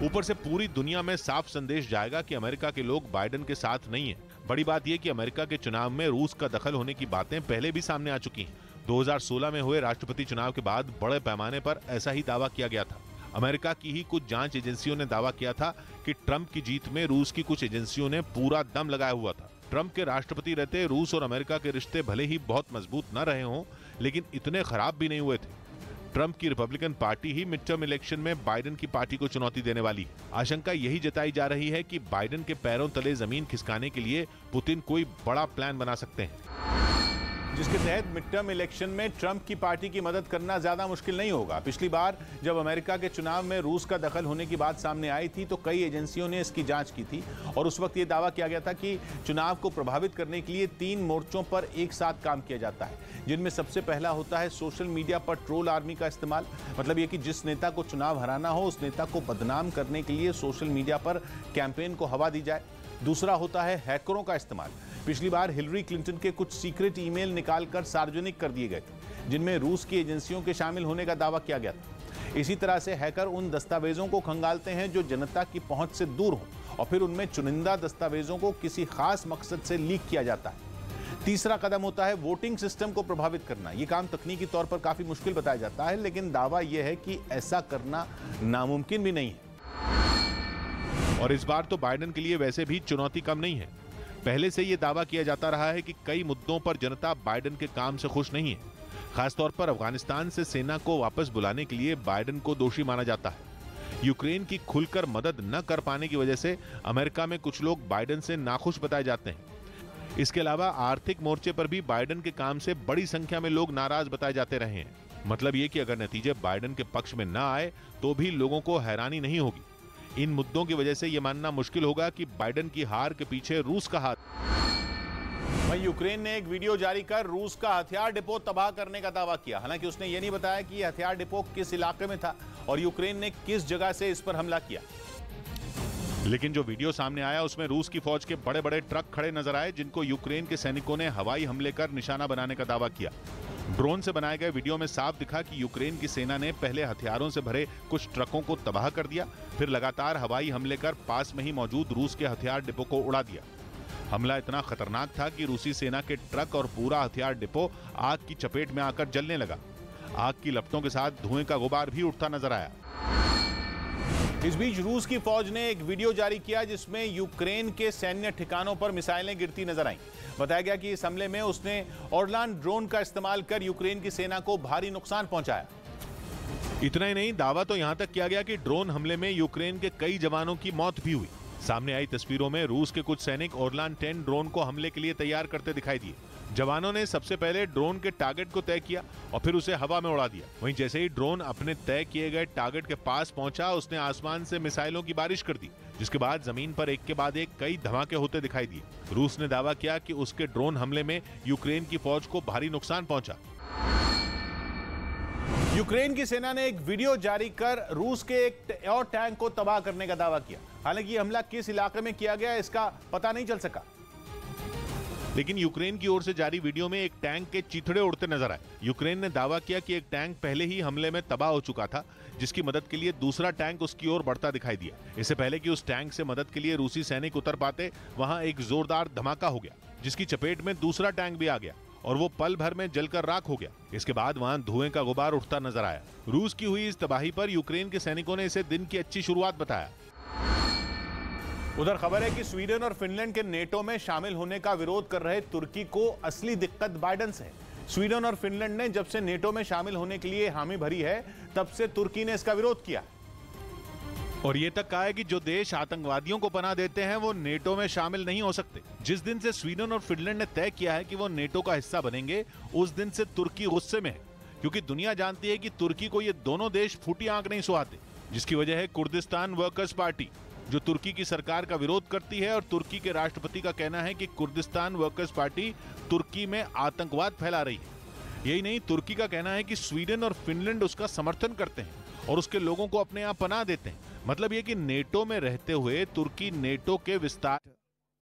ऊपर से पूरी दुनिया में साफ संदेश जाएगा कि अमेरिका के लोग बाइडेन के साथ नहीं हैं। बड़ी बात यह कि अमेरिका के चुनाव में रूस का दखल होने की बातें पहले भी सामने आ चुकी हैं। 2016 में हुए राष्ट्रपति चुनाव के बाद बड़े पैमाने पर ऐसा ही दावा किया गया था। अमेरिका की ही कुछ जांच एजेंसियों ने दावा किया था कि ट्रंप की जीत में रूस की कुछ एजेंसियों ने पूरा दम लगाया हुआ था। ट्रंप के राष्ट्रपति रहते रूस और अमेरिका के रिश्ते भले ही बहुत मजबूत न रहे हों, लेकिन इतने खराब भी नहीं हुए थे। ट्रंप की रिपब्लिकन पार्टी ही मिड टर्म इलेक्शन में बाइडेन की पार्टी को चुनौती देने वाली है। आशंका यही जताई जा रही है कि बाइडेन के पैरों तले जमीन खिसकाने के लिए पुतिन कोई बड़ा प्लान बना सकते हैं, जिसके तहत मिड टर्म इलेक्शन में ट्रंप की पार्टी की मदद करना ज्यादा मुश्किल नहीं होगा। पिछली बार जब अमेरिका के चुनाव में रूस का दखल होने की बात सामने आई थी तो कई एजेंसियों ने इसकी जांच की थी और उस वक्त ये दावा किया गया था कि चुनाव को प्रभावित करने के लिए 3 मोर्चों पर एक साथ काम किया जाता है, जिनमें सबसे पहला होता है सोशल मीडिया पर ट्रोल आर्मी का इस्तेमाल। मतलब ये कि जिस नेता को चुनाव हराना हो उस नेता को बदनाम करने के लिए सोशल मीडिया पर कैंपेन को हवा दी जाए। दूसरा होता है हैकरों का इस्तेमाल। पिछली बार हिलरी क्लिंटन के कुछ सीक्रेट ईमेल निकालकर सार्वजनिक कर दिए गए थे, जिनमें रूस की एजेंसियों के शामिल होने का दावा किया गया था। इसी तरह से हैकर उन दस्तावेजों को खंगालते हैं जो जनता की पहुंच से दूर हो और फिर उनमें चुनिंदा दस्तावेजों को किसी खास मकसद से लीक किया जाता है। तीसरा कदम होता है वोटिंग सिस्टम को प्रभावित करना। यह काम तकनीकी तौर पर काफी मुश्किल बताया जाता है, लेकिन दावा यह है कि ऐसा करना नामुमकिन भी नहीं है। और इस बार तो बाइडेन के लिए वैसे भी चुनौती कम नहीं है। पहले से यह दावा किया जाता रहा है कि कई मुद्दों पर जनता बाइडेन के काम से खुश नहीं है। खासतौर पर अफगानिस्तान से सेना को वापस बुलाने के लिए बाइडेन को दोषी माना जाता है। यूक्रेन की खुलकर मदद न कर पाने की वजह से अमेरिका में कुछ लोग बाइडेन से नाखुश बताए जाते हैं। इसके अलावा आर्थिक मोर्चे पर भी बाइडेन के काम से बड़ी संख्या में लोग नाराज बताए जाते रहे हैं। मतलब ये कि अगर नतीजे बाइडेन के पक्ष में न आए तो भी लोगों को हैरानी नहीं होगी। इन मुद्दों की वजह से यह मानना मुश्किल होगा कि बाइडेन की हार के पीछे रूस का हाथ। वहीं यूक्रेन ने एक वीडियो जारी कर रूस का हथियार डिपो तबाह करने का दावा किया। हालांकि उसने यह नहीं बताया कि यह हथियार डिपो किस इलाके में था और यूक्रेन ने किस जगह से इस पर हमला किया। लेकिन जो वीडियो सामने आया उसमें रूस की फौज के बड़े बड़े ट्रक खड़े नजर आए, जिनको यूक्रेन के सैनिकों ने हवाई हमले कर निशाना बनाने का दावा किया। ड्रोन से बनाए गए वीडियो में साफ दिखा कि यूक्रेन की सेना ने पहले हथियारों से भरे कुछ ट्रकों को तबाह कर दिया, फिर लगातार हवाई हमले कर पास में ही मौजूद रूस के हथियार डिपो को उड़ा दिया। हमला इतना खतरनाक था कि रूसी सेना के ट्रक और पूरा हथियार डिपो आग की चपेट में आकर जलने लगा। आग की लपटों के साथ धुएं का गुबार भी उठता नजर आया। इस बीच रूस की फौज ने एक वीडियो जारी किया जिसमें यूक्रेन के सैन्य ठिकानों पर मिसाइलें गिरती नजर आईं। बताया गया कि इस हमले में उसने ऑर्लान ड्रोन का इस्तेमाल कर यूक्रेन की सेना को भारी नुकसान पहुंचाया। इतना ही नहीं, दावा तो यहां तक किया गया कि ड्रोन हमले में यूक्रेन के कई जवानों की मौत भी हुई। सामने आई तस्वीरों में रूस के कुछ सैनिक ऑर्लान 10 ड्रोन को हमले के लिए तैयार करते दिखाई दिए। जवानों ने सबसे पहले ड्रोन के टारगेट को तय किया और फिर उसे हवा में उड़ा दिया। वहीं जैसे ही ड्रोन अपने तय किए गए टारगेट के पास पहुंचा, उसने आसमान से मिसाइलों की बारिश कर दी, जिसके बाद जमीन पर एक के बाद एक कई धमाके होते दिखाई दिए। रूस ने दावा किया कि उसके ड्रोन हमले में यूक्रेन की फौज को भारी नुकसान पहुंचा। यूक्रेन की सेना ने एक वीडियो जारी कर रूस के एक और टैंक को तबाह करने का दावा किया। हालांकि हमला किस इलाके में किया गया इसका पता नहीं चल सका। लेकिन यूक्रेन की ओर से जारी वीडियो में एक टैंक के चीथड़े उड़ते नजर आए। यूक्रेन ने दावा किया कि एक टैंक पहले ही हमले में तबाह हो चुका था, जिसकी मदद के लिए दूसरा टैंक उसकी ओर बढ़ता दिखाई दिया। इससे पहले कि उस टैंक से मदद के लिए रूसी सैनिक उतर पाते, वहां एक जोरदार धमाका हो गया, जिसकी चपेट में दूसरा टैंक भी आ गया और वो पल भर में जलकर राख हो गया। इसके बाद वहां धुएं का गुबार उठता नजर आया। रूस की हुई इस तबाही पर यूक्रेन के सैनिकों ने इसे दिन की अच्छी शुरुआत बताया। उधर खबर है कि स्वीडन और फिनलैंड के नेटो में शामिल होने का विरोध कर रहे तुर्की को असली दिक्कत बाइडेन से है। स्वीडन और फिनलैंड ने जब से नेटो में शामिल होने के लिए हामी भरी है, तब से तुर्की ने इसका विरोध किया और ये तक कहा है कि जो देश आतंकवादियों को पनाह देते हैं वो नेटो में शामिल नहीं हो सकते। जिस दिन से स्वीडन और फिनलैंड ने तय किया है कि वो नेटो का हिस्सा बनेंगे, उस दिन से तुर्की गुस्से में है, क्योंकि दुनिया जानती है कि तुर्की को ये दोनों देश फूटी आंख नहीं सुहाते। जिसकी वजह है कुर्दिस्तान वर्कर्स पार्टी, जो तुर्की की सरकार का विरोध करती है। और तुर्की के राष्ट्रपति का कहना है कि कुर्दिस्तान वर्कर्स पार्टी तुर्की में आतंकवाद फैला रही है। यही नहीं, तुर्की का कहना है कि स्वीडन और फिनलैंड उसका समर्थन करते हैं और उसके लोगों को अपने यहाँ पनाह देते हैं। मतलब ये कि नेटो में रहते हुए तुर्की नेटो के विस्तार